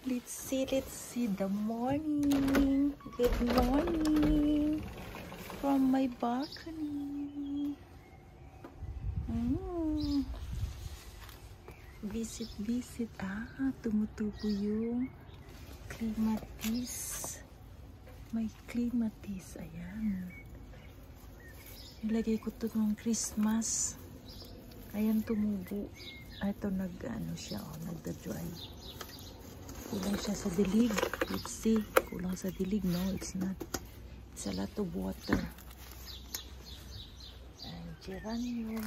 Let's see the morning. Good morning from my balcony. Visit. Tumutubo yung clematis. May clematis. Ayan. Nilagay ko ito ng Christmas. Ayan, tumubo. Ito siya, nagda-dry. Kulang siya sa dilig. Let's see. Kulang sa dilig. No, it's not. It's a lot of water. And geranium.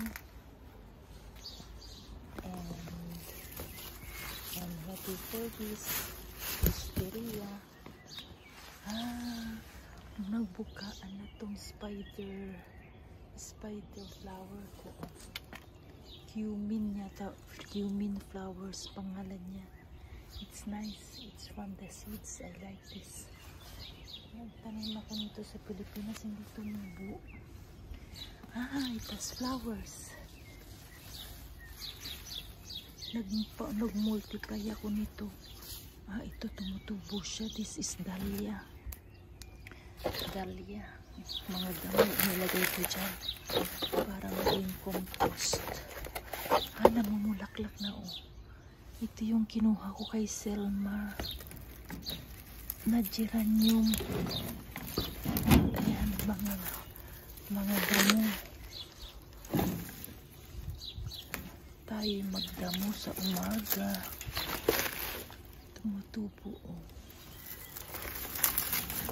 And what is this? Wisteria. Nagbukaan na tong spider flower ko. Cumin flowers pangalan niya. It's nice. It's from the seeds. I like this. Nagtanim ako nito sa Pilipinas, hindi tumubo. It has flowers. Nag-multiply ako nito. Ito tumutubo siya. This is dahlia. Mga dami nilagay ko dyan para maging compost. Namumulaklak na Ito yung kinuha ko kay Selma na geranium. Ayan, mga damo. Tayo magdamo sa umaga. Tumutubo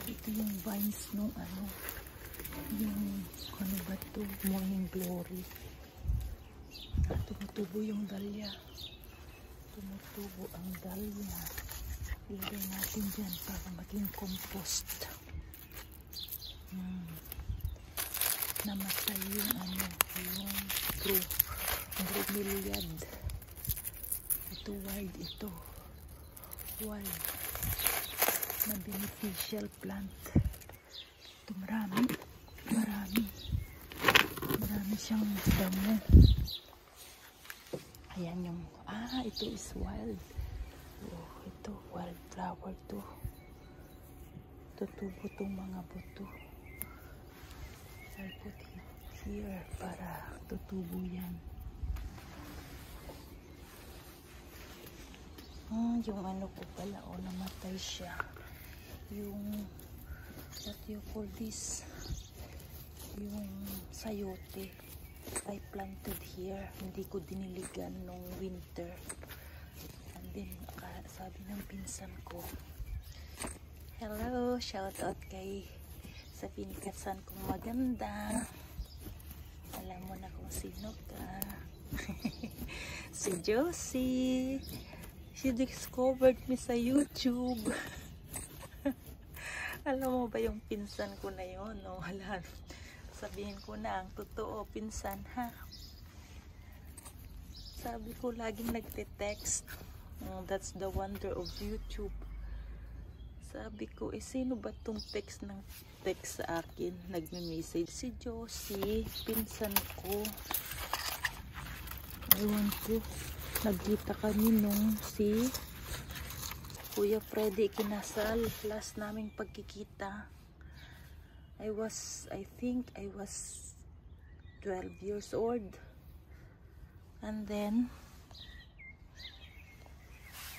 Ito yung vines nung yung ba to? Morning glory. Tumutubo yung dahlia. Tumutubo ang dahlia. Ilagay natin dyan para maging compost. Namatay yung bromeliad. Ito wild ito. Wild. Na beneficial plant. Ito marami siyang damo. Ayan yung ito is wild. Ito wild flower to. Tutubo tong mga buto. I'll put it here para tutubo yan. Yung ko pala namatay siya. Yung what you call this, yung sayote, I planted here. Hindi ko diniligan nung winter. And then sabi ng pinsan ko, hello, shout out kay sa pinikasan kong maganda. Alam mo na kung sino ka. Si Josie. She discovered me sa YouTube. Alam mo ba yung pinsan ko na yun? Wala. Sabihin ko na ang totoo, pinsan, ha? Sabi ko, laging nagte-text. That's the wonder of YouTube. Sabi ko, sino ba tong text sa akin? Nagme-message si Josie, pinsan ko. Ewan ko. Nagkita kami nung si Kuya Freddy kinasal. Last naming pagkikita. I think I was 12 years old. And then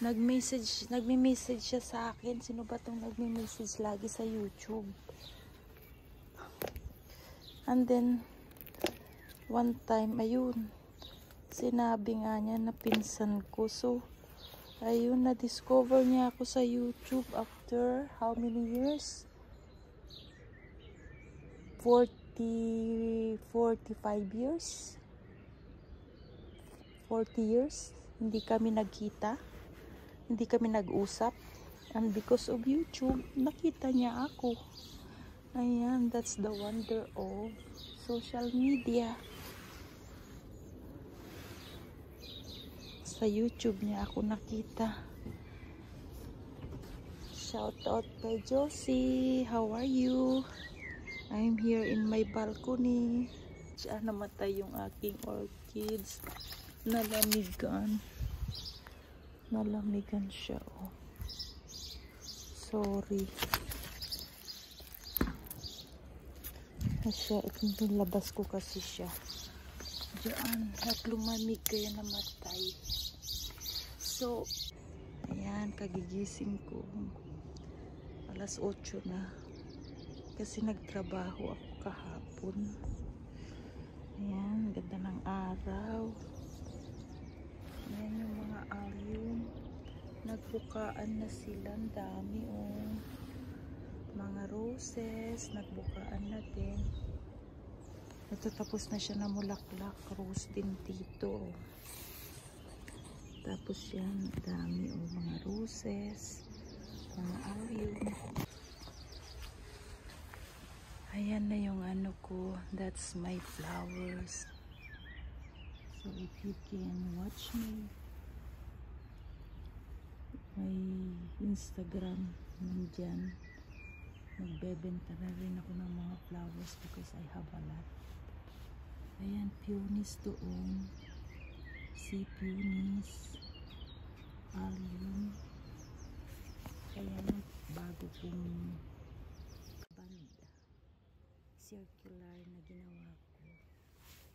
nagme-message siya sa akin. Sino ba tong nagme-message lagi sa YouTube? And then one time, ayun, sinabi nga niya na pinsan ko. So ayun, na-discover niya ako sa YouTube after how many years? 45 years? 40 years? Hindi kami nagkita. Hindi kami nag-usap. And because of YouTube, nakita niya ako. Ayan, that's the wonder of social media. Sa YouTube niya ako nakita. Shout out kay Josie. How are you? I'm here in my balcony. Namatay yung aking orchids. Nalamigan siya. Sorry. Siya, itong labas ko kasi siya. Diyan, at lumamig kaya namatay. So, ayan, kagigising ko. Alas 8 na. Kasi nagtrabaho ako kahapon. Ayan, ganda ng araw. Ayan yung mga alyon. Nagbukaan na sila. Ang dami, oh. Mga roses. Nagbukaan na din. Ito, tapos na siya na mulaklak. Rose din dito. Tapos yan, dami, oh. Mga roses. Mga alyon. Ayan na yung ano ko. That's my flowers. So if you can watch me, may Instagram nandyan. Nagbebenta na rin ako ng mga flowers because I have a lot. Ayan, peonies doon. Sea peonies. Allium. Ayan, bago kong banda. Circular na ginawa ko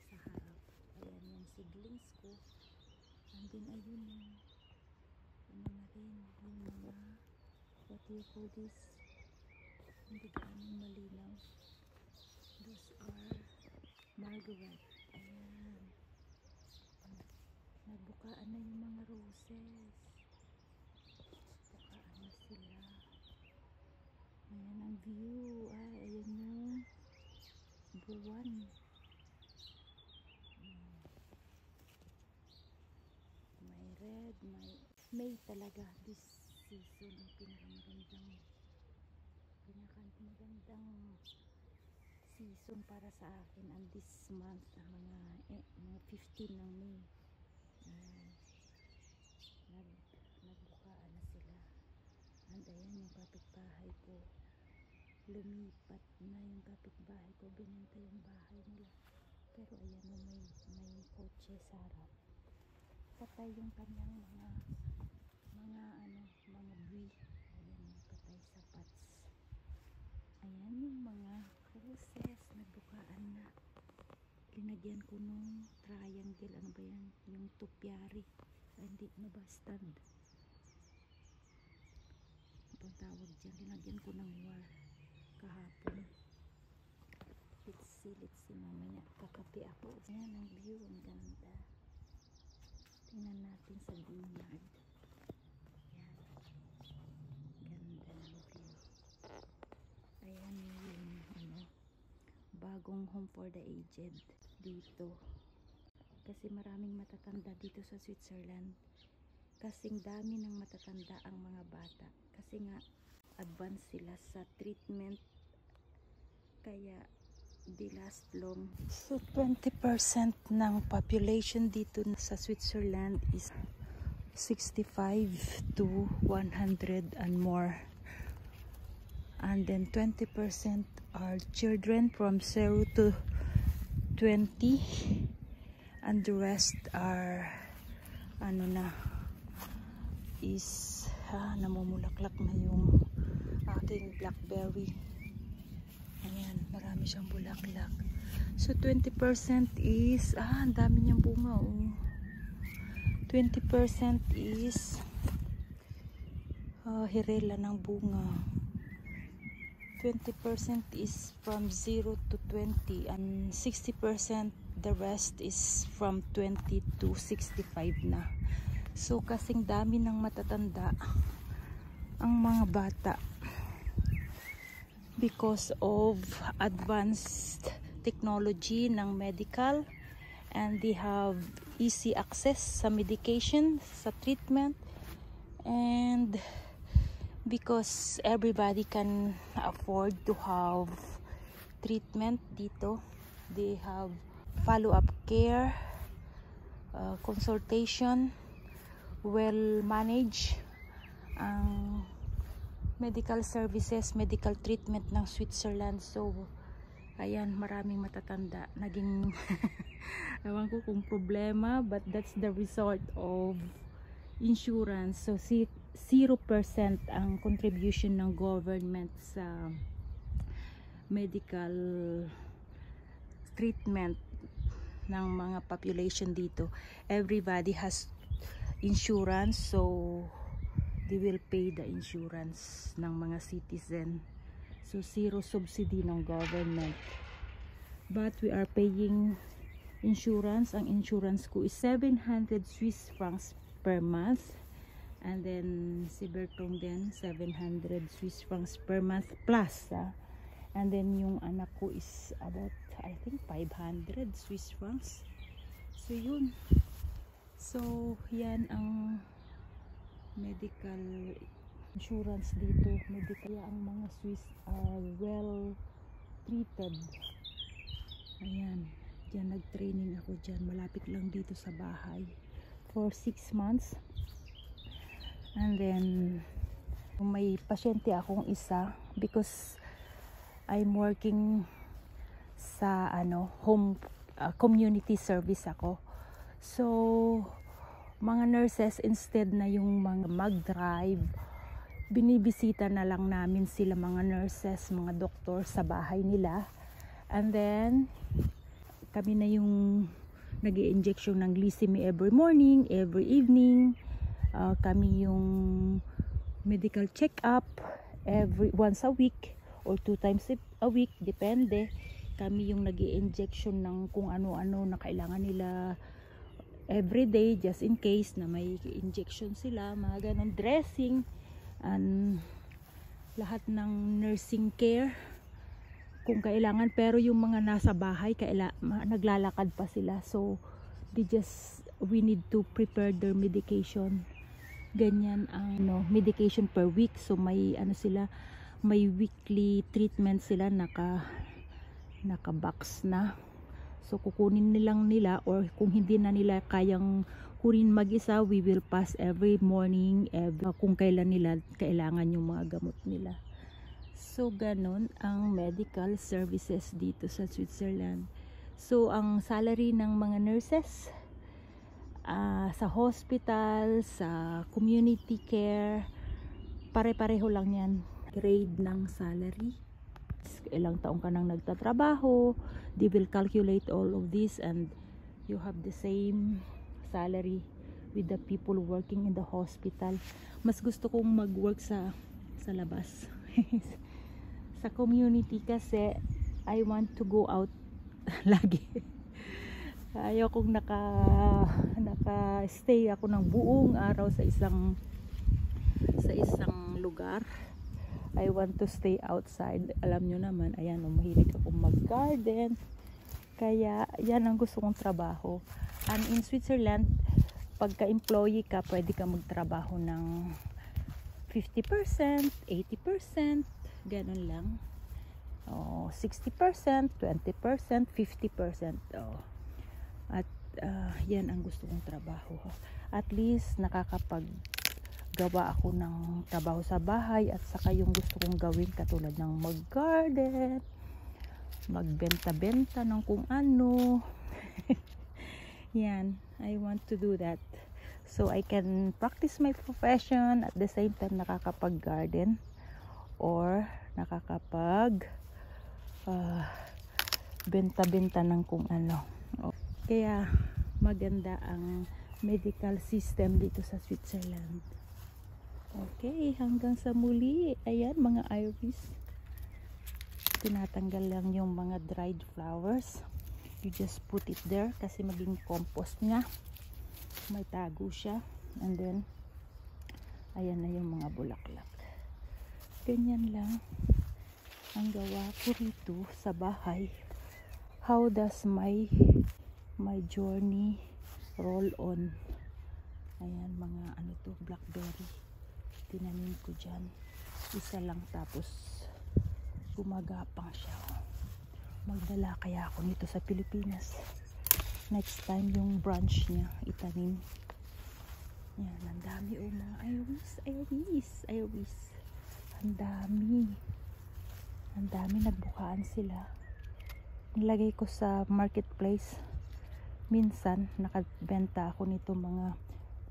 sa harap. Ayan yung seedlings ko. And then ayun yung ano na rin yung mga what do you call this? Hindi gaano malinaw. Those are Margaret. Ayan. Nagbukaan na yung mga roses. Bukaan na sila. Ayan ang view. Ay, ayan yung buwan. May red, may talaga this season ang pinakamagandang season para sa akin, and this month mga 15 ng May. Nagbukaan na sila. And ayan yung kapitbahay ko, lumipat na yung kapitbahay ko, binenta yung bahay nila, pero ayan yung may kotse sa harap. Patay yung kanyang mga buwi. Ayan yung patay sa pots. Ayan yung mga roses, nagbukaan na. Linagyan ko nung triangle, ano ba yan, yung topiary. Hindi na ba stand, ang tawag dyan. Linagyan ko ng war kahapon. Let's see mamaya, kakape ako. Ayan ang view, ang ganda. Tingnan natin sa vineyard. Ayan, ganda ng view. Ayan yung bagong home for the aged dito. Kasi maraming matatanda dito sa Switzerland. Kasing dami ng matatanda ang mga bata. Kasi nga advance sila sa treatment. Kaya they last long. So 20% ng population dito sa Switzerland is 65 to 100 and more. And then 20% are children from 0 to 20, and the rest are namumulaklak na yung aking blackberry. Ayan, marami siyang bulaklak. So 20% is ang dami niyang bunga, oh. 20% is hirela ng bunga. 20% is from 0 to 20, and 60% the rest is from 20 to 65 na. So kasing dami ng matatanda ang mga bata because of advanced technology ng medical, and they have easy access sa medication, sa treatment, and because everybody can afford to have treatment dito. They have follow-up care, consultation, well managed ang medical services, medical treatment ng Switzerland. So ayan, maraming matatanda naging ewan ko kung problema, but that's the result of insurance. So 0% ang contribution ng government sa medical treatment ng mga population dito. Everybody has insurance, so they will pay the insurance ng mga citizen. So zero subsidy ng government, but we are paying insurance. Ang insurance ko is 700 Swiss francs per month, and then si Bertong din 700 Swiss francs per month plus, and then yung anak ko is about, I think, 500 Swiss francs. So yun, so yan ang medical insurance dito. Medical, ang mga Swiss are well treated. Ayan, dyan nag-training ako dyan, malapit lang dito sa bahay for 6 months. And then may pasyente akong isa because I'm working sa home community service ako. So mga nurses, instead na yung mga mag-drive, binibisita na lang namin sila, mga nurses, mga doktor sa bahay nila. And then kami na yung nag-i-injection ng glycemie every morning, every evening. Kami yung medical check-up once a week or 2 times a week, depende. Kami yung nag-i-injection ng kung ano-ano na kailangan nila every day, just in case na may injection sila, mga ganon, dressing, and lahat ng nursing care kung kailangan. Pero yung mga nasa bahay, naglalakad pa sila, so we need to prepare their medication. Ganyan ang medication per week. So may may weekly treatment sila, naka-box na. So kukunin nilang nila, or kung hindi na nila kayang kunin mag-isa, we will pass every morning, kung kailan nila kailangan yung mga gamot nila. So ganon ang medical services dito sa Switzerland. So ang salary ng mga nurses sa hospital, sa community care, pare-pareho lang yan. Grade ng salary, ilang taong ka nang nagtatrabaho, they will calculate all of this, and you have the same salary with the people working in the hospital. Mas gusto kong mag-work sa labas sa community, kasi I want to go out lagi. Ayaw kong naka-stay ako ng buong araw sa isang lugar. I want to stay outside. Alam nyo naman, ayan, mahilig akong mag-garden. Kaya yan ang gusto kong trabaho. And in Switzerland, pagka-employee ka, pwede ka magtrabaho ng 50%, 80%, ganun lang. 60%, 20%, 50%. At yan ang gusto kong trabaho. At least nakakapaggawa ako ng trabaho sa bahay, at saka yung gusto kong gawin, katulad ng mag-garden, magbenta-benta ng kung ano. Yan, I want to do that. So I can practice my profession, at the same time nakakapag-garden or nakakapag benta-benta ng kung ano. Kaya maganda ang medical system dito sa Switzerland. Okay, hanggang sa muli. Ayan, mga iris. Tinatanggal lang yung mga dried flowers. You just put it there kasi maging compost nga. May tago siya. And then ayan na yung mga bulaklak. Ganyan lang ang gawa ko rito sa bahay. How does my journey roll on? Ayan, mga ano to, blackberry. Tinanim ko dyan. Isa lang, tapos gumagapang siya. Magdala kaya ako nito sa Pilipinas. Next time yung branch niya itanim. Yan, ang dami mga iris. Ang dami nagbukaan sila. Nilagay ko sa marketplace. Minsan nakabenta ako nito mga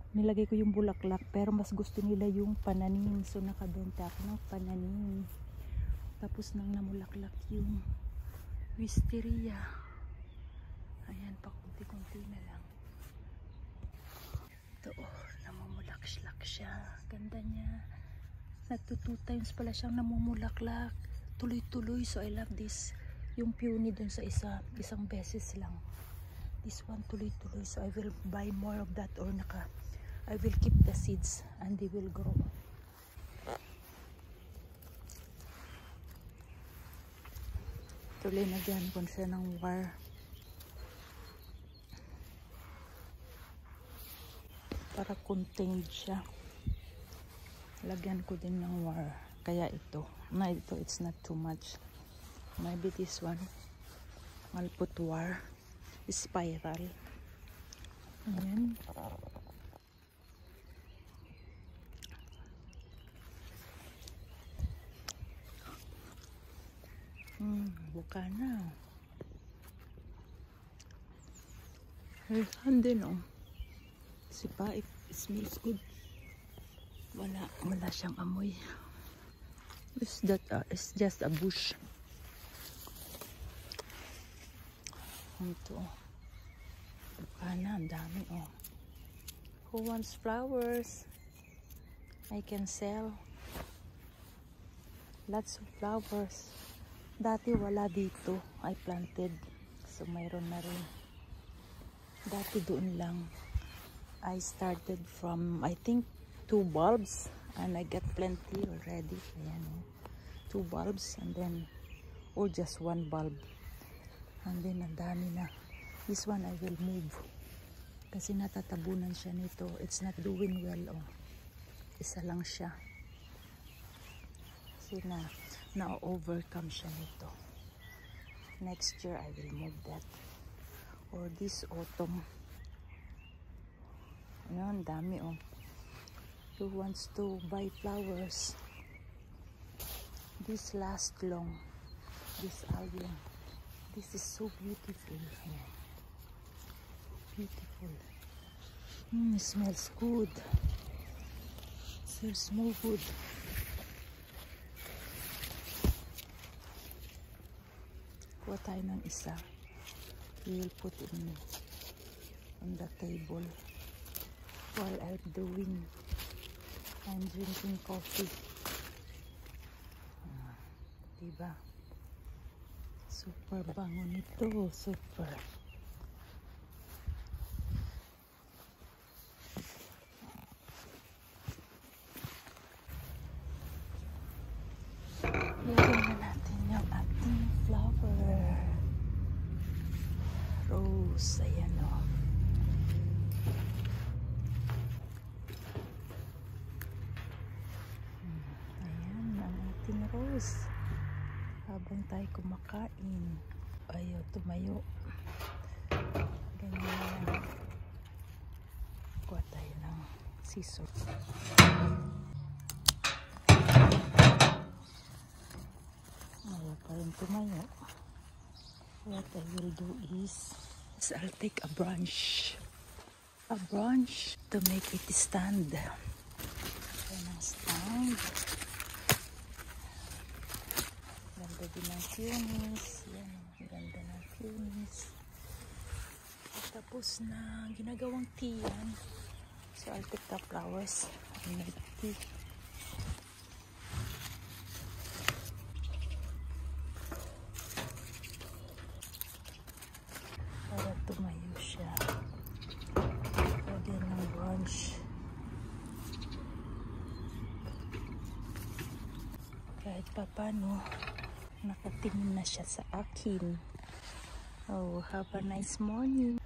nilagay ko yung bulaklak, pero mas gusto nila yung pananim. So nakabenta ako ng pananim. Tapos nang namulaklak yung wisteria. Ayan, pakunti-kunti na lang. Ito, namumulak-lak siya. Ganda niya. Nagto 2 times pala siyang namumulaklak. Tuloy-tuloy. So I love this. Yung peony dun sa isang beses lang. This one tuloy-tuloy. So I will buy more of that, or I will keep the seeds and they will grow. Tuloy na dyan kung siya ng wire. Para contained siya. Lagyan ko din ng wire. Kaya ito. Na ito, it's not too much. Maybe this one. I'll put wire. Spiral. Ayan. Buka na. Ayan din, oh. Sipa, it smells good. Wala siyang amoy. It's just a bush. Ito. Buka na, ang dami, oh. Who wants flowers? I can sell. Lots of flowers. Dati wala dito. I planted. So mayroon na rin. Dati doon lang. I started from, I think, 2 bulbs. And I got plenty already. Ayan, oh. 2 bulbs. And then, or just 1 bulb. And then, ang dami na. This one I will move. Kasi natatabunan siya nito. It's not doing well, oh. Isa lang siya. Kasi na-overcome siya nito. Next year, I will move that. Or this autumn. Ayan, dami, oh. Who wants to buy flowers? This lasts long. This allium. This is so beautiful. Ayan. Beautiful. It smells good. It smells more good. Kuha tayo ng isa. We will put it on the table while I'm drinking coffee. Diba? Super bango nito. Super. Lagyan na natin yung ating flower. Rose. Ayan, o. Ayan ang ating rose. Habang tayo kumakain. Ayaw tumayo. Ganyan. Kuha tayo ng scissors. Ayaw pa rin tumayo. What I will do is I'll take a branch to make it stand. Ayan ang stand. Ganda din ng punis. Yan, ganda ng punis. Tapos na ginagawang tea yan. So I'll take the flowers and make tea. Para tumayo siya. Lagyan ng branch. Kahit pa paano, nakatingin na siya sa akin. Oh, have a nice morning.